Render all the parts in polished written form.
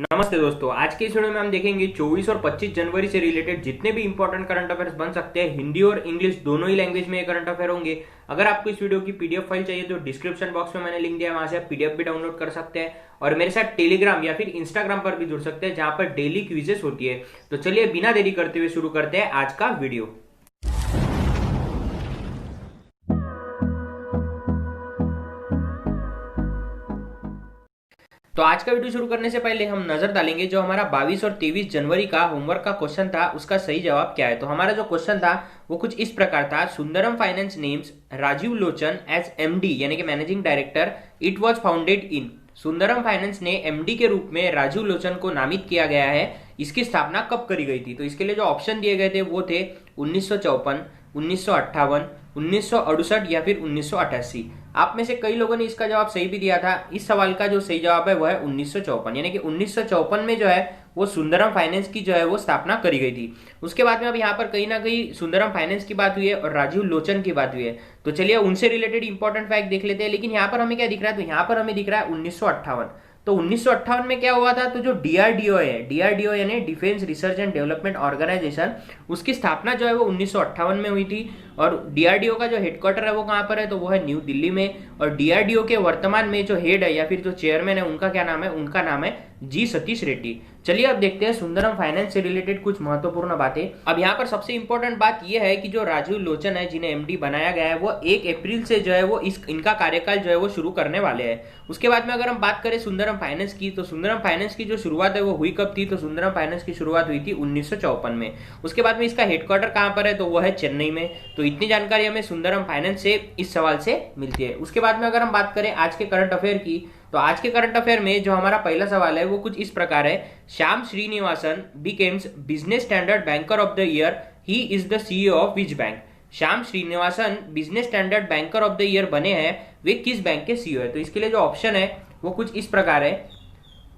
नमस्ते दोस्तों, आज के इस वीडियो में हम देखेंगे 24 और 25 जनवरी से रिलेटेड जितने भी इंपॉर्टेंट करंट अफेयर्स बन सकते हैं। हिंदी और इंग्लिश दोनों ही लैंग्वेज में ये करंट अफेयर होंगे। अगर आपको इस वीडियो की पीडीएफ फाइल चाहिए तो डिस्क्रिप्शन बॉक्स में मैंने लिंक दिया है, वहां से आप पीडीएफ भी डाउनलोड कर सकते हैं और मेरे साथ टेलीग्राम या फिर इंस्टाग्राम पर भी जुड़ सकते हैं, जहां पर डेली क्विजेस होती है। तो चलिए बिना देरी करते हुए शुरू करते हैं आज का वीडियो। तो आज का वीडियो शुरू करने से पहले हम नजर डालेंगे जो हमारा 22 और 23 जनवरी का होमवर्क का क्वेश्चन था, उसका सही जवाब क्या है। तो हमारा जो क्वेश्चन था वो कुछ इस प्रकार था। Sundaram finance names Rajiv Lochan as MD यानी कि managing director. It was founded in. Sundaram finance ने एमडी के रूप में राजीव लोचन को नामित किया गया है। इसकी स्थापना कब करी गई थी? तो इसके लिए जो ऑप्शन दिए गए थे वो थे 1954, 1958, 1968 या फिर 1988। आप में से कई लोगों ने इसका जवाब सही भी दिया था। इस सवाल का जो सही जवाब है वो है 1954, यानी कि 1954 में जो है वो सुंदरम फाइनेंस की जो है वो स्थापना करी गई थी। उसके बाद में अब यहाँ पर कहीं ना कहीं सुंदरम फाइनेंस की बात हुई है और राजीव लोचन की बात हुई है। तो चलिए उनसे रिलेटेड इंपॉर्टेंट फैक्ट देख लेते हैं। लेकिन यहाँ पर हमें क्या दिख रहा है? तो यहाँ पर हमें दिख रहा है 1958। तो 1958 में क्या हुआ था? तो जो डीआरडीओ है, डीआरडीओ यानी defence research and development organisation, उसकी स्थापना जो है वो 1958 में हुई थी। और डीआरडीओ का जो हेडक्वार्टर है वो कहाँ पर है? तो वो है न्यू दिल्ली में। और डीआरडीओ के वर्तमान में जो हेड है या फिर जो चेयरमैन है उनका क्या नाम है? उनका नाम है जी सतीश रेड्डी। चलिए अब देखते हैं सुंदरम फाइनेंस से रिलेटेड कुछ महत्वपूर्ण बातें। अब यहाँ पर सबसे इंपॉर्टेंट बात यह है कि जो राजीव लोचन है जिन्हें एमडी बनाया गया है वो 1 अप्रैल से जो है वो इनका कार्यकाल जो है वो शुरू करने वाले हैं। उसके बाद में अगर हम बात करें सुंदरम फाइनेंस की, तो सुंदरम फाइनेंस की जो शुरुआत है वो हुई कब थी? तो सुंदरम फाइनेंस की शुरुआत हुई थी 1954 में। उसके बाद में इसका हेडक्वार्टर कहाँ पर है? तो वो है चेन्नई में। तो इतनी जानकारी हमें सुंदरम फाइनेंस से इस सवाल से मिलती है। उसके बाद में अगर हम बात करें आज के करंट अफेयर की, तो आज के करंट अफेयर में जो हमारा पहला सवाल है वो कुछ इस प्रकार है। Shyam Srinivasan becomes business standard banker of the year. He is the CEO of which bank? Shyam Srinivasan business standard banker of the year बने हैं, वे किस बैंक के सीईओ है? तो इसके लिए जो ऑप्शन है वो कुछ इस प्रकार है।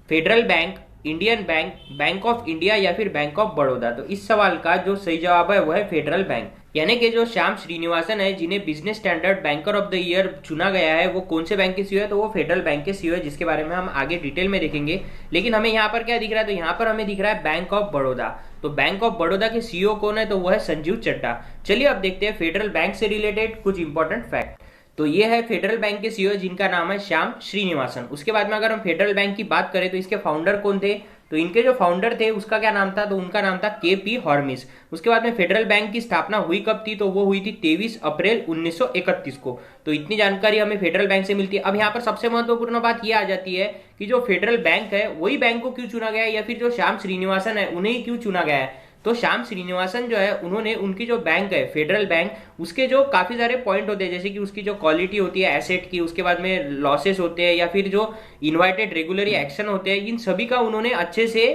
Federal bank, Indian bank, bank of India या फिर बैंक ऑफ बड़ौदा। तो इस सवाल का जो सही जवाब है वो है फेडरल बैंक। यानी कि जो श्याम श्रीनिवासन है जिन्हें business standard banker of the year चुना गया है वो कौन से बैंक के सीईओ है? तो वो फेडरल बैंक के सीईओ है, जिसके बारे में हम आगे डिटेल में देखेंगे। लेकिन हमें यहाँ पर क्या दिख रहा है? तो यहाँ पर हमें दिख रहा है बैंक ऑफ बड़ौदा। तो बैंक ऑफ बड़ौदा के सीईओ कौन है? तो वो है संजीव चड्ढा। चलिए अब देखते हैं फेडरल बैंक से रिलेटेड कुछ इंपॉर्टेंट फैक्ट। तो ये है फेडरल बैंक के सीईओ जिनका नाम है श्याम श्रीनिवासन। उसके बाद में अगर हम फेडरल बैंक की बात करें तो इसके फाउंडर कौन थे? तो इनके जो फाउंडर थे उसका क्या नाम था? तो उनका नाम था के.पी. हॉर्मिस। उसके बाद में फेडरल बैंक की स्थापना हुई कब थी? तो वो हुई थी 23 अप्रैल 1931 को। तो इतनी जानकारी हमें फेडरल बैंक से मिलती है। अब यहाँ पर सबसे महत्वपूर्ण बात यह आ जाती है कि जो फेडरल बैंक है वही बैंक को क्यों चुना गया है, या फिर जो श्याम श्रीनिवासन है उन्हें ही क्यों चुना गया है? तो श्याम श्रीनिवासन जो है उन्होंने उनकी जो बैंक है फेडरल बैंक, उसके जो काफी सारे पॉइंट होते हैं, जैसे कि उसकी जो क्वालिटी होती है एसेट की, उसके बाद में लॉसेस होते हैं या फिर जो इन्वाइटेड रेगुलरी एक्शन होते हैं, इन सभी का उन्होंने अच्छे से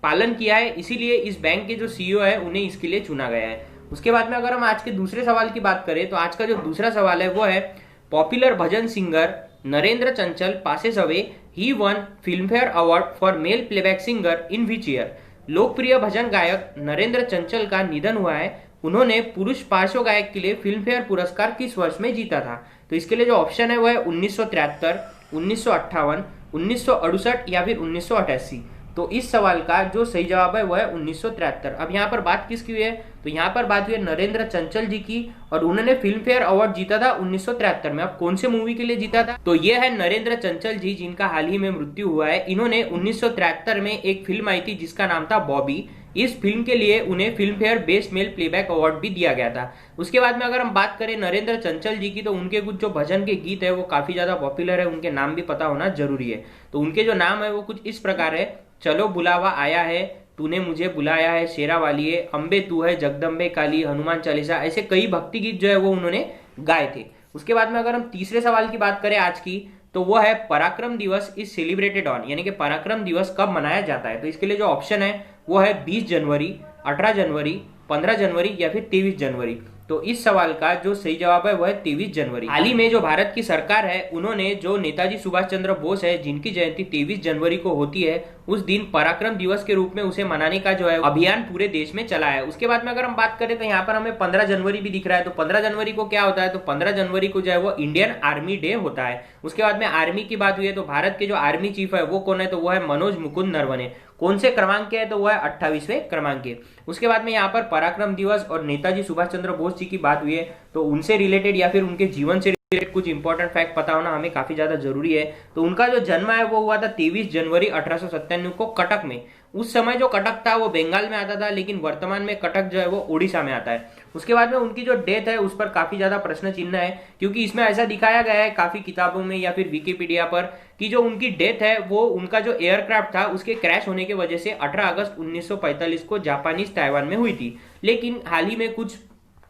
पालन किया है। इसीलिए इस बैंक के जो सीईओ है उन्हें इसके लिए चुना गया है। उसके बाद में अगर हम आज के दूसरे सवाल की बात करें तो आज का जो दूसरा सवाल है वो है popular bhajan singer Narendra Chanchal passes away. He one film fair award for male playback singer in which year? लोकप्रिय भजन गायक नरेंद्र चंचल का निधन हुआ है। उन्होंने पुरुष पार्श्व गायक के लिए फिल्म फेयर पुरस्कार किस वर्ष में जीता था? तो इसके लिए जो ऑप्शन है वो है 1973, 1958, 1968 या फिर 1988। तो इस सवाल का जो सही जवाब है वो है 1973। अब यहाँ पर बात किसकी हुई है? तो यहाँ पर बात हुई है नरेंद्र चंचल जी की, और उन्होंने फिल्म फेयर अवार्ड जीता था 1973 में। अब कौन से मूवी के लिए जीता था? तो ये है नरेंद्र चंचल जी जिनका हाल ही में मृत्यु हुआ है। इन्होंने 1973 में एक फिल्म आई थी जिसका नाम था बॉबी। इस फिल्म के लिए उन्हें film fair best male playback award भी दिया गया था। उसके बाद में अगर हम बात करें नरेंद्र चंचल जी की, तो उनके कुछ जो भजन के गीत है वो काफी ज्यादा पॉपुलर है, उनके नाम भी पता होना जरूरी है। तो उनके जो नाम है वो कुछ इस प्रकार है। चलो बुलावा आया है, तूने मुझे बुलाया है, शेरा वाली है, अम्बे तू है, जगदम्बे काली, हनुमान चालीसा, ऐसे कई भक्ति गीत जो है वो उन्होंने गाए थे। उसके बाद में अगर हम तीसरे सवाल की बात करें आज की, तो वो है पराक्रम दिवस इज सेलिब्रेटेड ऑन, यानी कि पराक्रम दिवस कब मनाया जाता है? तो इसके लिए जो ऑप्शन है वो है 20 जनवरी, 18 जनवरी, 15 जनवरी या फिर 23 जनवरी। तो इस सवाल का जो सही जवाब है वो है 23 जनवरी। हाल ही में जो भारत की सरकार है उन्होंने जो नेताजी सुभाष चंद्र बोस है जिनकी जयंती 23 जनवरी को होती है, उस दिन पराक्रम दिवस के रूप में उसे मनाने का जो है अभियान पूरे देश में चला है। उसके बाद में अगर हम बात करें तो यहाँ पर हमें 15 जनवरी भी दिख रहा है। तो 15 जनवरी को क्या होता है, तो 15 जनवरी को जो है वो इंडियन आर्मी डे होता है। उसके बाद में आर्मी की बात हुई है तो भारत के जो आर्मी चीफ है वो कौन है, तो वो है मनोज मुकुंद नरवणे। कौन से क्रमांक के है, तो वो है 28वें क्रमांक के। उसके बाद में यहाँ पर पराक्रम दिवस और नेताजी सुभाष चंद्र बोस जी की बात हुई है, तो उनसे रिलेटेड या फिर उनके जीवन से कुछ इंपॉर्टेंट फैक्ट पता होना हमें काफी ज्यादा जरूरी है। तो उनका जो जन्म है वो हुआ था 23 जनवरी 1897 को कटक में। उस समय जो कटक था वो बंगाल में आता था, लेकिन वर्तमान में कटक जो है वो उड़ीसा में आता है। उसके बाद में उनकी जो डेथ है उस पर काफी ज्यादा प्रश्न चिन्ह है, क्योंकि इसमें ऐसा दिखाया गया है काफी किताबों में या फिर विकिपीडिया पर कि जो उनकी डेथ है वो उनका जो एयरक्राफ्ट था उसके क्रैश होने की वजह से 18 अगस्त 1945 को जापानीज ताइवान में हुई थी। लेकिन हाल ही में कुछ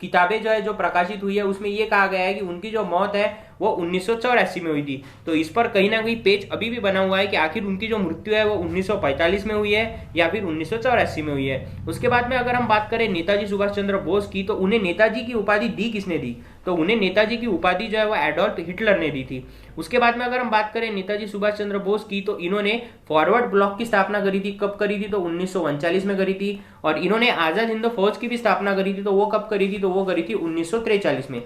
किताबें जो है जो प्रकाशित हुई है उसमें यह कहा गया है कि उनकी जो मौत है वो 1984 में हुई थी। तो इस पर कहीं ना कहीं पेज अभी भी बना हुआ है कि आखिर उनकी जो मृत्यु है वो 1945 में हुई है या फिर 1984 में हुई है। उसके बाद में अगर हम बात करें नेताजी सुभाष चंद्र बोस की, तो उन्हें नेताजी की उपाधि दी किसने दी, तो उन्हें नेताजी की उपाधि जो है वो एडोल्फ हिटलर ने दी थी। उसके बाद में अगर हम बात करें नेताजी सुभाष चंद्र बोस की, तो इन्होंने फॉरवर्ड ब्लॉक की स्थापना करी थी। कब करी थी, तो 1939 में करी थी। और इन्होंने आजाद हिंद फौज की भी स्थापना करी थी। तो वो कब करी थी, तो वो करी थी 1943 में।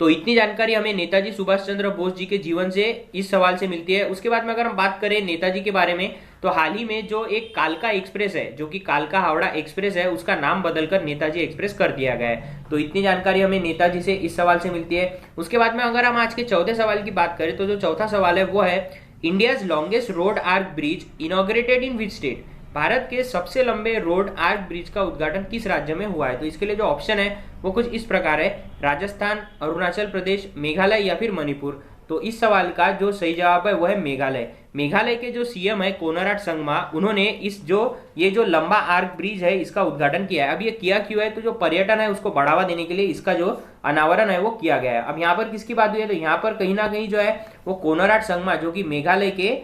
तो इतनी जानकारी हमें नेताजी सुभाष चंद्र बोस जी के जीवन से इस सवाल से मिलती है। उसके बाद में अगर हम बात करें नेताजी के बारे में, तो हाल ही में जो एक कालका एक्सप्रेस है, जो कि कालका हावड़ा एक्सप्रेस है, उसका नाम बदलकर नेताजी एक्सप्रेस कर दिया गया है। तो इतनी जानकारी हमें नेताजी से इस सवाल से मिलती है। उसके बाद में अगर हम आज के चौथे सवाल की बात करें, तो जो चौथा सवाल है वो है India's longest road arch bridge inaugurated in which state. Bharat के सबसे लंबे रोड आर्क ब्रिज का उद्घाटन किस राज्य में हुआ है। तो इसके लिए जो ऑप्शन है वो कुछ इस प्रकार है, राजस्थान, अरुणाचल प्रदेश, मेघालय या फिर मणिपुर। तो इस सवाल का जो सही जवाब है वो है मेघालय। मेघालय के जो सीएम है कोनराड संगमा, उन्होंने ये जो लंबा आर्क ब्रिज है इसका उद्घाटन किया है। अब ये किया क्यों है, तो जो पर्यटन है उसको बढ़ावा देने के लिए इसका जो अनावरण है वो किया गया है। अब यहाँ पर किसकी बात हुई है, तो यहाँ पर कहीं ना कहीं जो है वो कोनराड संगमा जो कि मेघालय के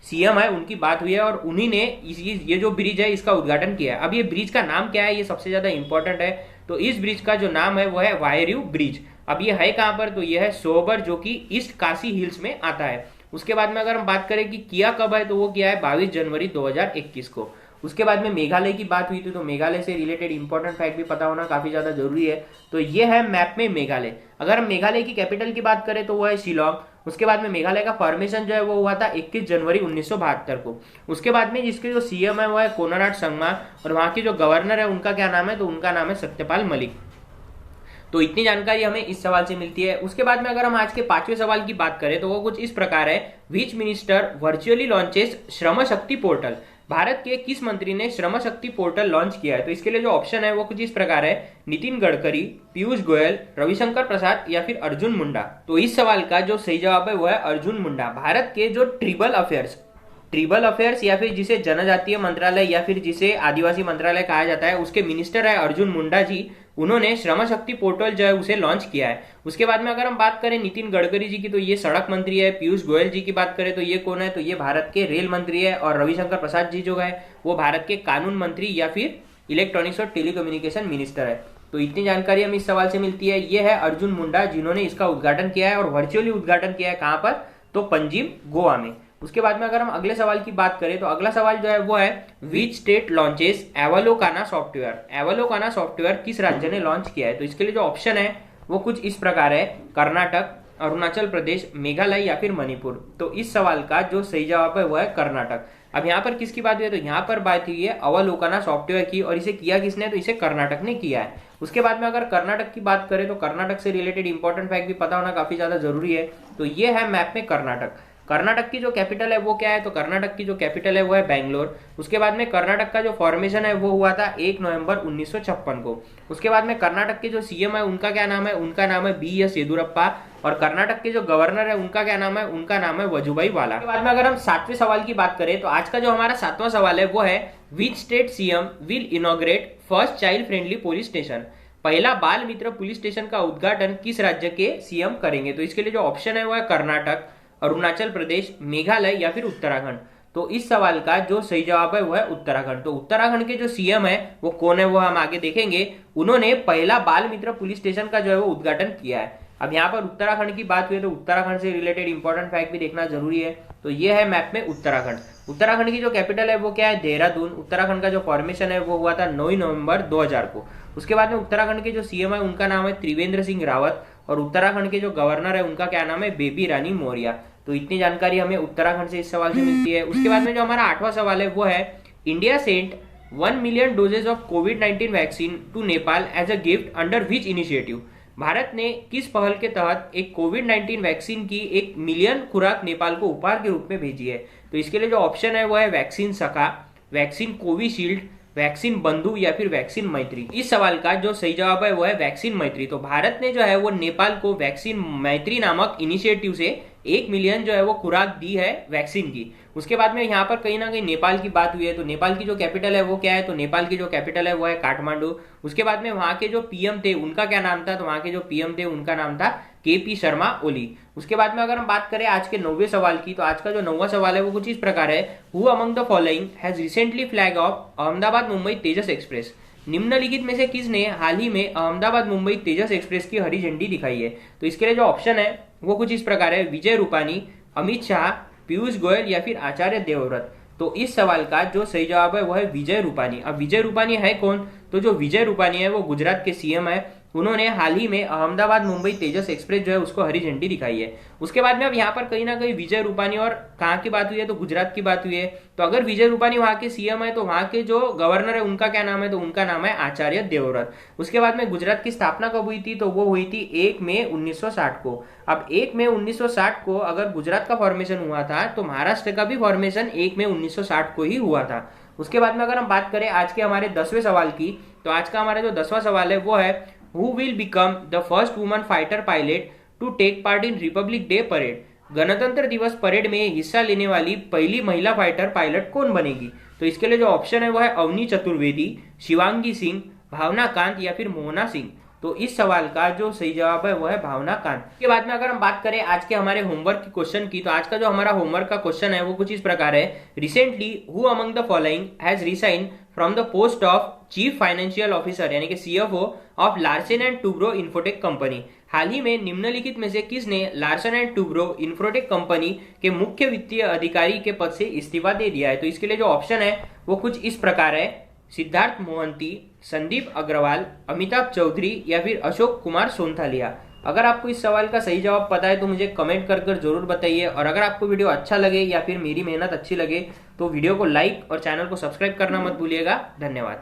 सीएम है उनकी बात हुई है, और उन्हीं ने ये जो ब्रिज है इसका उद्घाटन किया है। अब ये ब्रिज का नाम क्या है, ये सबसे ज्यादा इंपॉर्टेंट है। तो इस ब्रिज का जो नाम है वो है वायरियू ब्रिज। अब ये है कहां पर, तो ये है सोबर, जो कि ईस्ट काशी हिल्स में आता है। उसके बाद में अगर हम बात करें कि किया कब है, तो वो किया है 22 जनवरी 2021 को। उसके बाद में मेघालय की बात हुई थी, तो मेघालय से रिलेटेड इंपॉर्टेंट फैक्ट भी पता होना काफी ज्यादा जरूरी है। तो ये है मैप में मेघालय। अगर हम मेघालय की कैपिटल की बात करें तो वो है शिलोंग। उसके बाद में मेघालय का फॉर्मेशन जो है वो हुआ था 21 जनवरी 1972 को। उसके बाद में जिसके जो सीएम है वो है कोनराड संगमा, और वहां के जो गवर्नर है उनका क्या नाम है, तो उनका नाम है सत्यपाल मलिक। तो इतनी जानकारी हमें इस सवाल से मिलती है। उसके बाद में अगर हम आज के पांचवें सवाल की बात करें तो वो कुछ इस प्रकार है, विच minister virtually launches Shram Shakti portal. Bharat के किस मंत्री ने श्रम शक्ति पोर्टल लॉन्च किया है। तो इसके लिए जो ऑप्शन है वो कुछ इस प्रकार है, नितिन गडकरी, पीयूष गोयल, रविशंकर प्रसाद या फिर अर्जुन मुंडा। तो इस सवाल का जो सही जवाब है वो है अर्जुन मुंडा। भारत के जो ट्रिबल अफेयर्स या फिर जिसे जनजातीय मंत्रालय या फिर जिसे आदिवासी मंत्रालय कहा जाता है, उसके मिनिस्टर है अर्जुन मुंडा जी। उन्होंने श्रम शक्ति पोर्टल जो है उसे लॉन्च किया है। उसके बाद में अगर हम बात करें नितिन गडकरी जी की, तो ये सड़क मंत्री है। पीयूष गोयल जी की बात करें तो ये कौन है, तो ये भारत के रेल मंत्री है। और रविशंकर प्रसाद जी जो है वो भारत के कानून मंत्री या फिर इलेक्ट्रॉनिक्स और टेलीकम्युनिकेशन मिनिस्टर है। तो इतनी जानकारी हमें इस सवाल से मिलती है। ये है अर्जुन मुंडा जिन्होंने इसका उद्घाटन किया है, और वर्चुअली उद्घाटन किया है कहां पर, तो पंजीम गोवा में। उसके बाद में अगर हम अगले सवाल की बात करें तो अगला सवाल जो है वो है, which state launches Avalokana software. Avalokana software किस राज्य ने लॉन्च किया है। तो इसके लिए जो ऑप्शन है वो कुछ इस प्रकार है, कर्नाटक, अरुणाचल प्रदेश, मेघालय या फिर मणिपुर। तो इस सवाल का जो सही जवाब है वो है कर्नाटक। अब यहाँ पर किसकी बात हुई है, तो यहाँ पर बात हुई है अवलोकना सॉफ्टवेयर की, और इसे किया किसने, तो इसे कर्नाटक ने किया है। उसके बाद में अगर कर्नाटक की बात करें तो कर्नाटक से रिलेटेड इंपॉर्टेंट फैक्ट भी पता होना काफी ज्यादा जरूरी है। तो ये है मैप में कर्नाटक। कर्नाटक की जो कैपिटल है वो क्या है, तो कर्नाटक की जो कैपिटल है वो है बैंगलोर। उसके बाद में कर्नाटक का जो फॉर्मेशन है वो हुआ था 1 नवंबर 1956 को। उसके बाद में कर्नाटक के जो सीएम है उनका क्या नाम है, उनका नाम है BS येदुरप्पा। और कर्नाटक के जो गवर्नर है उनका क्या नाम है, उनका नाम है वजुभाई वाला। उसके बाद में अगर हम सातवें सवाल की बात करें तो आज का जो हमारा सातवां सवाल है वो है, which state CM will inaugurate first child friendly police station. पहला बाल मित्र पुलिस स्टेशन का उद्घाटन किस राज्य के सीएम करेंगे। तो इसके लिए जो ऑप्शन है वो है कर्नाटक, अरुणाचल प्रदेश, मेघालय या फिर उत्तराखंड। तो इस सवाल का जो सही जवाब है वो है उत्तराखंड। तो उत्तराखंड के जो सीएम है वो कौन है वो हम आगे देखेंगे। उन्होंने पहला बाल मित्र पुलिस स्टेशन का जो है वो उद्घाटन किया है। अब यहाँ पर उत्तराखंड की बात हुई तो उत्तराखंड से रिलेटेड इंपॉर्टेंट फैक्ट भी देखना जरूरी है। तो ये है मैप में उत्तराखंड। उत्तराखंड की जो कैपिटल है वो क्या है, देहरादून। उत्तराखंड का जो फॉर्मेशन है वो हुआ था 9 नवंबर 2000 को। उसके बाद में उत्तराखंड के जो सीएम है उनका नाम है त्रिवेंद्र सिंह रावत, और उत्तराखंड के जो गवर्नर है उनका क्या नाम है, बेबी रानी मौर्य। तो इतनी जानकारी हमें उत्तराखंड से इस सवाल से मिलती है। उसके बाद में जो हमारा 8वां सवाल है वो है, India sent 1 million doses of कोविड-19 vaccine to Nepal as a gift under which initiative. Bharat ने किस पहल के तहत एक कोविड-19 वैक्सीन की 1 मिलियन खुराक नेपाल को उपहार के रूप में भेजी है। तो इसके लिए जो ऑप्शन है वो है वैक्सीन सखा, वैक्सीन कोविशील्ड, वैक्सीन बंधु या फिर वैक्सीन मैत्री। इस सवाल का जो सही जवाब है वो है वैक्सीन मैत्री। तो भारत ने जो है वो नेपाल को वैक्सीन मैत्री नामक इनिशिएटिव से 1 मिलियन जो है वो खुराक दी है वैक्सीन की। उसके बाद में यहाँ पर कहीं ना कहीं नेपाल की बात हुई है। तो नेपाल की जो कैपिटल है वो क्या है, तो नेपाल की जो कैपिटल है वो है काठमांडू। उसके बाद में वहां के जो पीएम थे उनका क्या नाम था, तो वहां के जो पीएम थे उनका नाम था केपी शर्मा ओली। उसके बाद में अगर हम बात करें आज के 9वें सवाल की, तो आज का जो 9वां सवाल है वो कुछ इस प्रकार है, who among the following has recently flag of Ahmedabad Mumbai Tejas express. निम्नलिखित में से किसने हाल ही में अहमदाबाद मुंबई तेजस एक्सप्रेस की हरी झंडी दिखाई है। तो इसके लिए जो ऑप्शन है वो कुछ इस प्रकार है, विजय रूपानी, अमित शाह, पीयूष गोयल या फिर आचार्य देवव्रत। तो इस सवाल का जो सही जवाब है वो है विजय रूपानी। अब विजय रूपानी है कौन, तो जो विजय रूपानी है वो गुजरात के सीएम है। उन्होंने हाल ही में अहमदाबाद मुंबई तेजस एक्सप्रेस जो है उसको हरी झंडी दिखाई है। उसके बाद में अब यहाँ पर कहीं ना कहीं विजय रूपानी और कहाँ की बात हुई है, तो गुजरात की बात हुई है। तो अगर विजय रूपानी वहां के सीएम है तो वहां के जो गवर्नर है उनका क्या नाम है, तो उनका नाम है आचार्य देवव्रत। उसके बाद में गुजरात की स्थापना कब हुई थी, तो वो हुई थी 1 मई 1960 को। अब 1 मई 1960 को अगर गुजरात का फॉर्मेशन हुआ था तो महाराष्ट्र का भी फॉर्मेशन 1 मई 1960 को ही हुआ था। उसके बाद में अगर हम बात करें आज के हमारे 10वें सवाल की, तो आज का हमारा जो 10वां सवाल है वो है, Who will become the first woman fighter pilot to take part in Republic Day parade? गणतंत्र दिवस परेड में हिस्सा लेने वाली पहली महिला फाइटर पायलट कौन बनेगी। तो इसके लिए जो ऑप्शन है वो है अवनी चतुर्वेदी, शिवांगी सिंह, भावना कांत या फिर मोहना सिंह। तो इस सवाल का जो सही जवाब है वो है भावना कांत। के बाद में अगर हम बात करें आज के हमारे होमवर्क के क्वेश्चन की, तो आज का जो हमारा होमवर्क का क्वेश्चन है वो कुछ इस प्रकार है, recently who among the following has resign from the post of chief financial officer यानी कि CFO of Larsen and Toubro Infotech company. हाल ही में निम्नलिखित में से किसने Larsen and Toubro Infotech company के मुख्य वित्तीय अधिकारी के पद से इस्तीफा दे दिया है। तो इसके लिए जो ऑप्शन है वो कुछ इस प्रकार है, सिद्धार्थ मोहंती, संदीप अग्रवाल, अमिताभ चौधरी या फिर अशोक कुमार सोनथालिया। अगर आपको इस सवाल का सही जवाब पता है तो मुझे कमेंट कर जरूर बताइए, और अगर आपको वीडियो अच्छा लगे या फिर मेरी मेहनत अच्छी लगे तो वीडियो को लाइक और चैनल को सब्सक्राइब करना मत भूलिएगा। धन्यवाद।